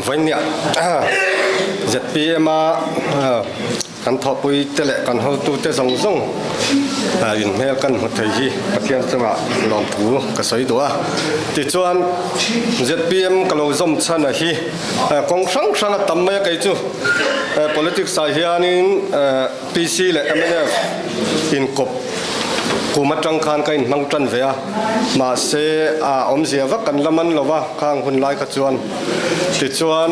วันนี้จัดปีมากันทอปุยเตะกันเขาตูเตะส่งยินเมลกันหัวใจที่ประเทศจังหวัดลำพูนก็สวยตัวที่ชวนจัดปีมกลางสมชันที่กองสังตั้มไม่ไกลจู่ politics สายนี้ PC และ MNF อินกบกูมาจังคันกันมังจันเวียมาเสียอมเสียวักกันละมันละวะข้างคนไล่ขจวนติดชวน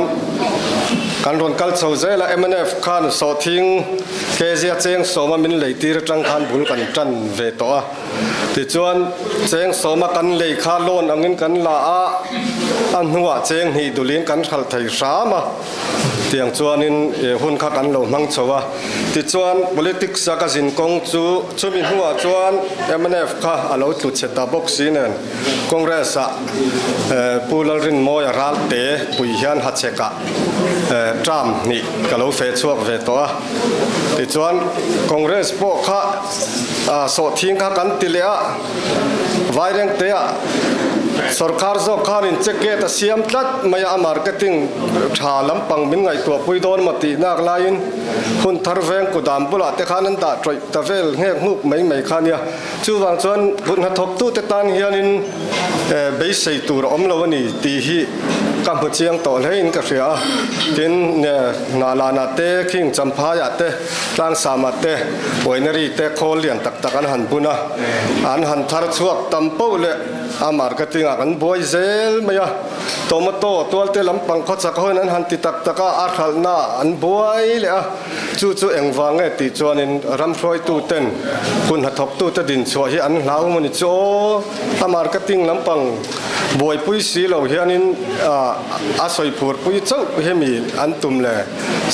การรวนกัลโซเซละ MNF ขันสอทิ้งเคเซียเจงสมามินเลยตีระจังคันบุลกันจันเวตัวติดชวนเจงสมากันเลยข้าโลนอังเงินกันละอันหัวเจงหีดุลินกันขัลไทยสามาเตียงชวนนินหุ่นขักันโลมังชัวติดชวน politics สักสินกงจูมินหัวชวน MNF ข้าอาลูตุเชตาบ็อกซีเนนคอนเกรสปูลรินโมยรัลเตปุยฮันฮัตเชกะทรัมนี่ก็เราเฟซชัวเฟตัวติดชวนคอนเกรสพวกข้าสอดทิ้งข้ากันติเลียไวเรงเตียสรการจข้านินเช็คเกตเสียมตัดไม่อามาร์เก็ตติ้งชาลัมปังมินไงตัวปุยโดนมาตีนักลายินคุณทาร์เวงกุดามบุลาเตขานันตาตรตะเวลเงี้ยงุกไม่ขานี่ชูวางชวนคุณหัดทบตู้เตตานเฮียนินเบสใส่ตัวอมลวันนี้ตีฮีกัมพูชียังต่อเลยอินกับเสียกินเนี่ยนาลานาเตคิงจำพายาเตร่างสามัตเตโอยนรีเตโคเลียนตักอันหันบุนะอันหันทาร์ชวกตัมปูเลอามาร์เก็ตติ้งกันบอยเซลไม่ยะโตมาโตตัวเตลำปังขดสักคนนั้นหันติตักอาร์ฮัลนาอันบอยเลยอ่ะจู่เอ็งวางเงติจวนินรำพรอยตู้เต้นคุณหัดทบตู้ตะดินชัวที่อันลาวมันโจอามาร์เก็ตติ้งลำปังบอยปุยสีเหล่าเฮียนินอาศัยผูดปุยเจ้าเฮมีอันตุ่มเลย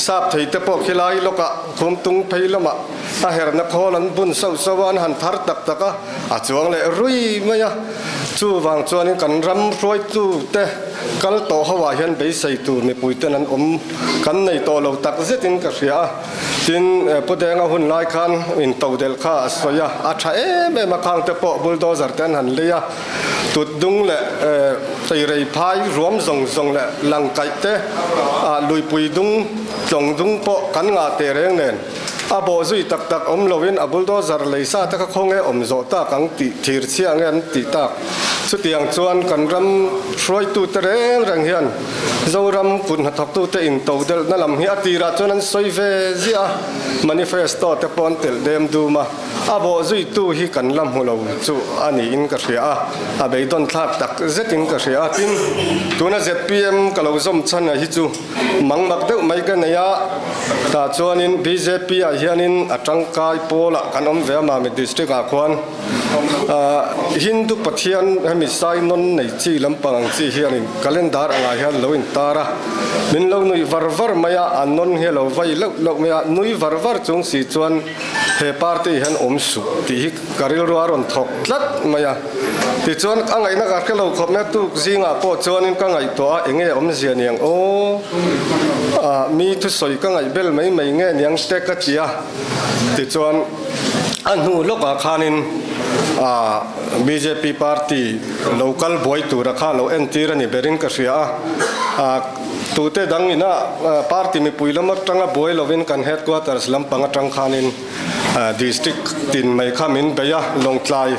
ทราบที่เตปอกฮิลายโลกะคุมตุงเพลละมะอาเฮรนักฮอลันบุญเศร้าสวรรค์หันทาร์ตักอาจวงเลยรุยไม่ยะจู่วางจวนนี้กันรำรวยตู้เตะกันโตหัวเห็นไปใส่ตู้มีปุยเตนั้นกันในโตเราตักเสียตินกระเสียตินพุทธเจ้าหุ่นลายคันอินโตเดลข้าสวยอาชัยเมื่อมาข้างเตปอบุลโดเซอร์เตนหันเลียตุดดุงเลยตีเรย์พายรวมส่งเลยหลังไก่เตะลุยปุยดุงดุงปอกันงาเตเรงเนนอาโบซุยตักลวินอาบุลโดเซอร์เลยซาตะก็คงโจตากังติทีร์เชียงเงินติตักสุดยังชวนกันรำช่วยตู้เตรงเฮียนเจ้ารำคุณหัดทักตู้เตอินโตเดลนั่นลำเฮียตีราชนั้นสวยเวเซียมานิเฟสโตเตปอนเตลเดมดูมาอาโบซุยตู้ฮีกันลำหัวเราจู่อันนี้อินกระเสียอาเบย์ดอนทักตักเซตินกระเสียตินตัวนั้นเซตพีเอ็มกะเราสมชันฮิจู่มังมักเดไม่กันเนี่ยตาชวนินบีเจพีอาเฮียนินอัจังกายโปละกันอมเวมามิดิสตริกอาควันฮินดูปะเทียนมิไซนนในจีลำปังจีเฮียนินกัลเลนดาร์อะไรเฮียลวินตาระมินเราหนุ่ยวาร์มายาอันนนเฮียเราไว้เราไม่หนุ่ยวาร์จงสีจวนเฮปาร์ตี้เห็นอมสุที่การิลรัวรอนทอกลัดมายาที่จวนอังไงนักการเราขบเนื้อตุกซิงอ่ะพอจวนินกังไงตัวเองอมเสียเนียงโอ้มีทุสอยกังไงเบลไม่เงี้ยเนียงสเต็กกัจจียที่จวนอันหูลูกอาคานินBJP party local boy tu rakha lo NT rani berin ka ria tu te dangina party mi puilama tanga boy lovin kan headquarters lampanga tang khanin district tin mai khamin beya longtlai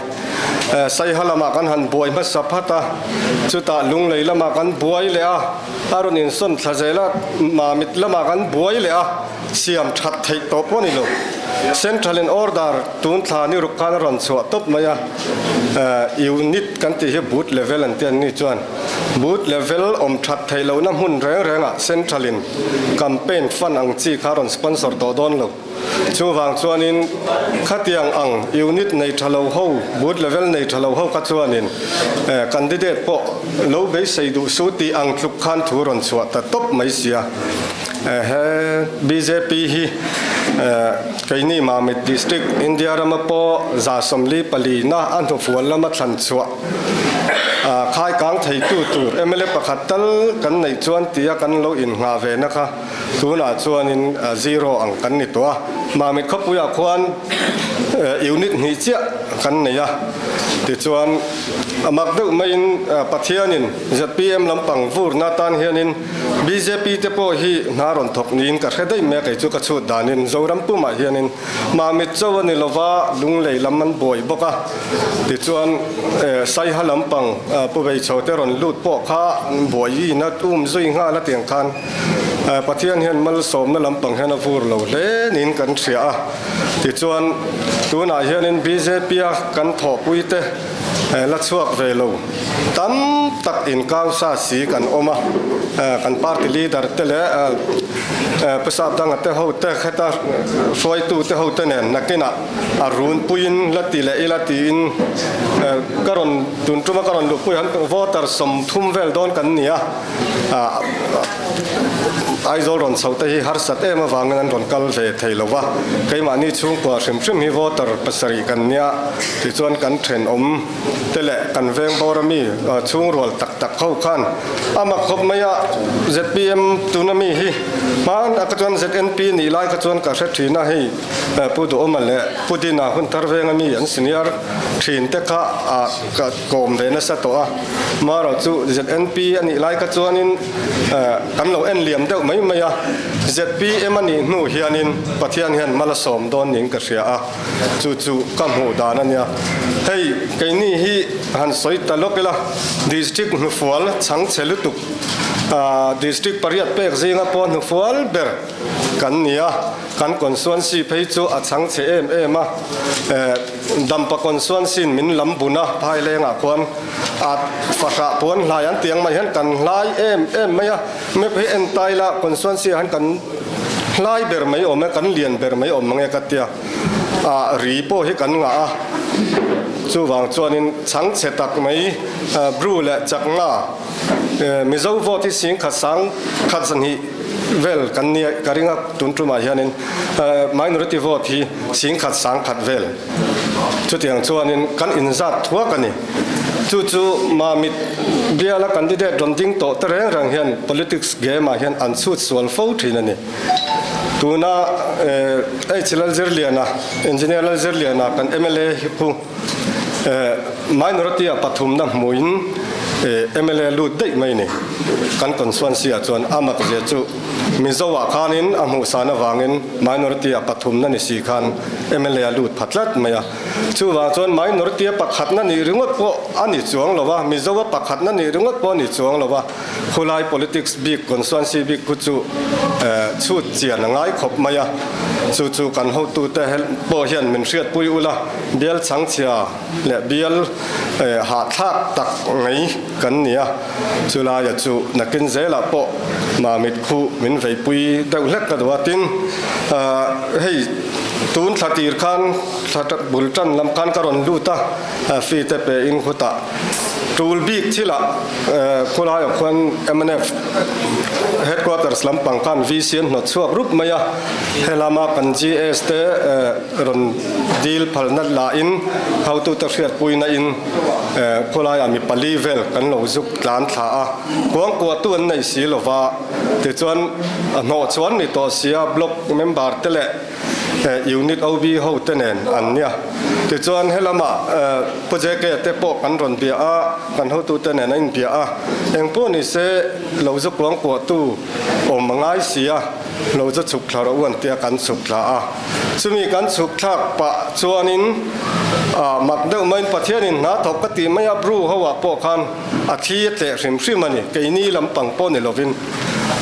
sai halama kan han boy ma saphata chuta lung leilama kan boy le a arun in son thajela ma mitlama kan boy le a siam that thei to poni lo central in order tun thani rukkan ron chwa top maya unit kan ti he boot level an tian ni chuan boot level om that thailo na hun reng central in campaign fund ang chi kharon sponsor to don lo chu wang chuanin khatiang ang unit nei thalo ho boot level nei thalo ho ka chuanin candidate po lo be sei du su ti ang thluk khan thu ron chwa ta top mai sia BJP hi kaini mamit district India ramapo za somli palina anhu fual lama than chwa khai kang thei tu MLA pakhatal kan nei chuan tia kan lo in nga ve na kha tuna chuan in zero ang kan ni to mamit khapuya khwan unit ni chia kan nei ya ติจวนมักดูไม่อินปัทยานินจัดพีเอ็มลำปังฟูร์นาตานเฮียนิน BJP เตปโอฮีนารอนทกนินก็แค่ได้แม้ไก่จุกชุดดานินโจรัมปุมาเฮียนินมามิดเจ้าวันนี้เราว่าลุงเลยลำมันบ่อยบกะติจวนไซฮาลำปังผู้ไปโชว์เตรอนลูดปอกข้าบ่อยนัดซุยง่าละเตียงคันปัทยาเฮียนมัลสมนั่ลำปังเฮนฟูร์เราเล่นินกันเสียติจวนตัวนาเฮียนิน BJP กันถอปุยเตลัดสวกเวลูตั้มตักอินก้าวซาสีกันออกมากันพาร์ตี้ลีดเดอร์เตเลภาษาดังเตะเขาเตะแค่ตาสวยตูเตะเขาเตะเนี่ยนักกินอารุณปุยนลัดตีเล่ลัดตีนการอนตุนจุมาการอนลูกปุยหันวอเตอร์สมทุ่มเวลโดนกันเนี่ยไอโซลอนสาวเตะฮาร์สัตเอมาวางเงินรอนกัลเวทเฮลวะใครมานี่ช่วงกว่าชิมฮีวอเตอร์ภาษาอีกันเนี่ยที่ส่วนกันเทรนอมเตเลกันเวงบอร์มีช่วงรัวตักเข้าขันอามาคบไม่ยา ZPM ตุนมีฮีมาอันกระชวน ZNP นี่ไล่กระชวนกับเศรษฐีนะฮีผู้ดูอมันเลยผู้ดีน่ะคนทาร์เวงมีอันสินียร์ทีนเตะข้ากโกมเดนสัตว์มาเราจู่ ZNP อันนี้ไล่กระชวนินกันเราเอ็นเหลี่ยมเด้อไม่ยา ZPM อันนี้หนูเฮียนินปัทยานินมาละสมโดนยิงกระเสียจู่กำหูดานั่นเนี่ยเฮ้ยไอ้นี่ฮีหันสวยตลกละดิสตริกหนูฟัวลช่างเชลุตุกดิสตริกปริยัดเป็กซิงาปอนหนูฟัวลเบอร์กันเนี่ยกันคอนส่วนซีเพย์จูอัดช่างเชมาดัมปะคอนส่วนซินมินลำบุนะภายเลงอ่ะควรอัดฝากปวนลายันเตียงมาเห็นกันลายไม่อะไม่เพย์เอ็นไตละคอนส่วนซีหันกันลายเบอร์ไม่อมกันเลียนเบอร์ไม่อมมังเอกตียรีโป้ให้กันงาจู่วางจวนนินช่างเสตักไม่บรูและจักงามิจาวที่สิงขัดสังขัดสันหิเวลกันเนี่ยการิงตุนตุมาเฮียนินไม่นรติโวที่สิงขัดสังขัดเวลจุดอย่างจวนนินกันอินซัดทั่วกันนี่จู่มามิดเบียละกันที่เด็ดรอนดิ้งโตแต่เรื่องเฮียน politics เกมมาเฮียนอันสุดส่วนฟูที่นั่นนี่ตัวน่ะไอ้ชิลล์เจอร์เลียนะเอนจิเนียร์เจอร์เลียนะกัน MLA ผู้ไม่นรติปัทุมนะมุยนMLA ลุดได้ไหมนี่กันคอนส่วนเสียจวนอามักเจจูมิโซวาคานินอามุสานวางินไม่นรติปัทุมนั่นสิคัน MLA ลุดพัดลัดไหมอ่ะจู่ว่าจวนไม่นรติปักขัดนั่นนี่เรื่องว่าพวกอันนี้จวงหรอวะมิโซวาปักขัดนั่นนี่เรื่องว่าพวกนี่จวงหรอวะคุไล politics บิ๊กคอนส่วนซีบิ๊กกุจูชุดเจียนง่ายขบไหมอ่ะจู่กันเขาตูเตะโบเฮียนมันเสียดปุยอุละเบียลสังเชียและเบียลหาทักตักไงกันเนี่ยจุลายจู่นักกินเจลาโปมามิดคู่มินไฟปุยเดาเล็กกระดวัตินเฮ้ยตูนสัตย์คันสัตย์บุลจันลำคันกรอนลูตาฟีเตเปอินขุตาตูลบิกที่ละคนละคน MNF headquarters ลำปังคันวิเชียนหนวดชัวรูปมายาเฮลามากัน GS เตรอนดีลพัลนัดลาอินเขาตูตะเสียดปุยนาอินคนละมีปลีเวลกันเราจุกลานท่ากวางกัวตัวในสีลว่าแต่จวนหนวดชวนในตัวเสียบล็อกเมมเบอร์เตเลยูนิตเอาบีเขาเตนเนอันเนี้ยแต่จวนเฮลามาโปรเจกต์เตปอกกันรอนเบียกันเขาตัวเตนเนนอินเบียเองพวกนี้เสเราจุกวางกัวตู้อมง่ายเสียเราจะฉุกลาระวันเตียกันฉุกลาซึ่งมีการฉุกลาปะจวนินมักเดิมมันประเทศนี้นะทกติไม่รับรู้เขาว่าพวกคันอาทิตย์แต่ริมซิมันนี่เกนี่ลำปังป้อนในโลวิน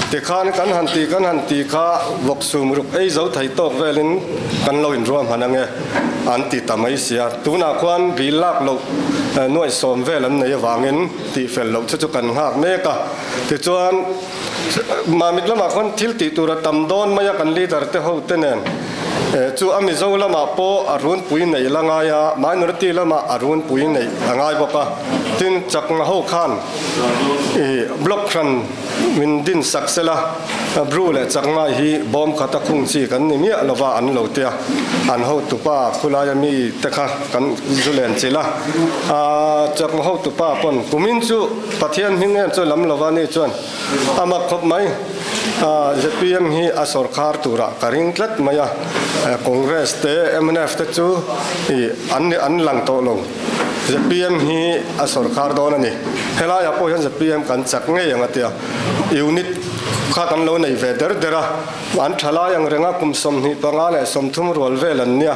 แต่คันกันหันตีข้าวกสูมรุกไอ้เจ้าไทยตกเวลินกันเราอินรวมหันงอันติดตามไอเสียตัวนักควันบีลักเราหน่วยสมเวลันในวางินตีเฟลเราชุกันหักเมกะแต่จวนมามิดละมาคนทิลติตัวระตำโดนไม่อยากกันลีดาร์เตเขาเตนจู่อามิโซละมาโปอารุณปุยในละงายามานรตีละมาอารุณปุยในละงายบอกว่าทินจักงาหูขันบล็อกขันมินดินสักเสละบรูและจักงาฮีบอมขัดคุ้งซีกันนี่มีละว่าอันเหล่าเตียอันหูตุป้าคุลายมีเตะกันจุเลนเจละจักงาหูตุป้าปนกุมินจู่ปัทยันหิงเงินจู่ลำละว่านี่จวนอามาคบไหมZPM ฮีอาสรคาร์ตุระการิงลัดมายาคอนเกรสเต MNF เตจูอันหลังโตลง ZPM hi a sarkar don ani hela ya po hian ZPM kan chak nge yang atia unit kha kan lo nei ve dera an thala yang renga kum som ni panga le som thum rol vel an nia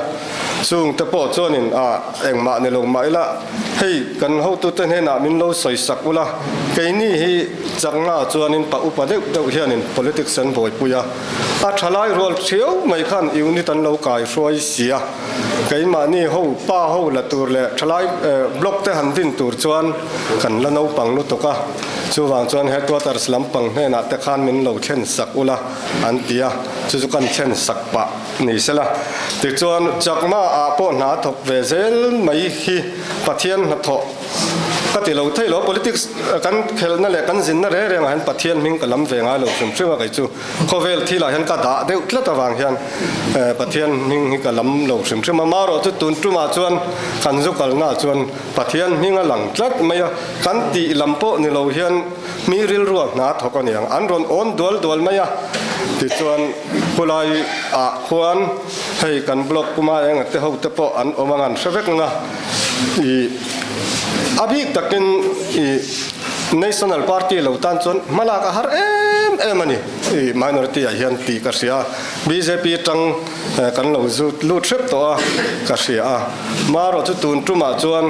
chung te po chonin a engma ne lo mai la hei kan ho tu ten he na min lo soi sak ula ke ni hi changna chuanin pa upade deuh hianin politics an boi puya a thalai rol thiau mai khan unit an lo kai roi sia ke ma ni ho pa ho la tur le thalai block te han din tur chuan kan la no pang lu to ka chu wang chuan headquarters lampang he na te khan min lo chen sak ula an tia chu kan chen sak pa ni sela ti chuan chakma a po na thok ve zel mai hi pathian na tho ka ti lo thei lo politics kan khel na le kan zin na re re han pathian ming kalam ve nga lo chum chuma kai chu khovel thi la han ka da deuh tla ta wang hian pathian ming hi kalam lo chum chuma ma ro chu tun tuma chuan kan zu kal na chuan pathian ming a lang tlat mai kan ti lampo ni lo hian mi ril ruak na thok ani ang an ron on dol mai a ti chuan kulai a khuan hei kan block kuma eng te ho te po an omangan sevek nga I abi takin national party lo tan chon malaka har em ani minority a hian ti ka sia BJP tang kan lo zu lu trip to a ka sia maro chu tun tuma chuan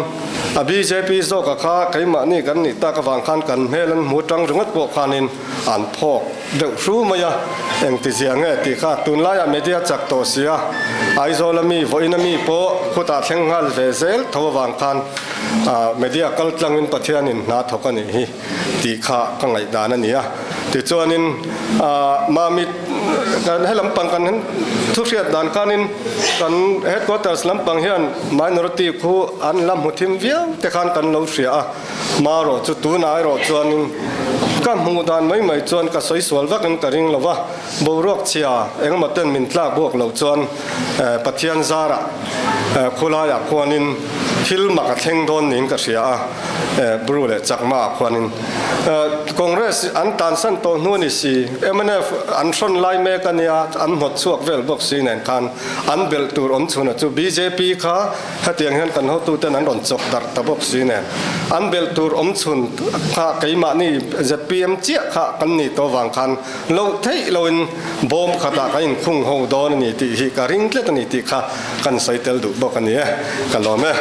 a BJP zo ka kha keima ni kan ni ta ka wang khan kan melan mu tang rungat po khanin an phok de ru maya eng ti sia nge ti kha tun la ya media chak to sia aizolami voinami po khuta thengal ve zel tho wang khan media kal tlangin pathianin na thokani hi ti kha ka ngai dan ania ti chuanin mamit kan helam pang kan thu riat dan kanin kan headquarters lampang hian minority khu an lam huthim viau te khan kan lo ria maro chu tu nai ro chuanin ka mu dan mai chuan ka soi sual wakin ka ring lova borok chia engmaten min tlak bok lo chuan pathian zara khula ya khuanin thil maka thleng don ning ka ria brule chakma khuanin congress an tan san to nu ni si MNF an son lai me kania an hot chuak vel bok si nen khan an bel tur om chuna chu BJP kha hatiang han kan ho tu ten an ron chok dar ta bok si nen an bel tur om chun kha keima ni ZPM chia kha kan ni to wang khan lo thei loin bom khata ka in khung ho don ni ti hi ka ring tlet ni ti kha kan saitel du bok ani ka lo me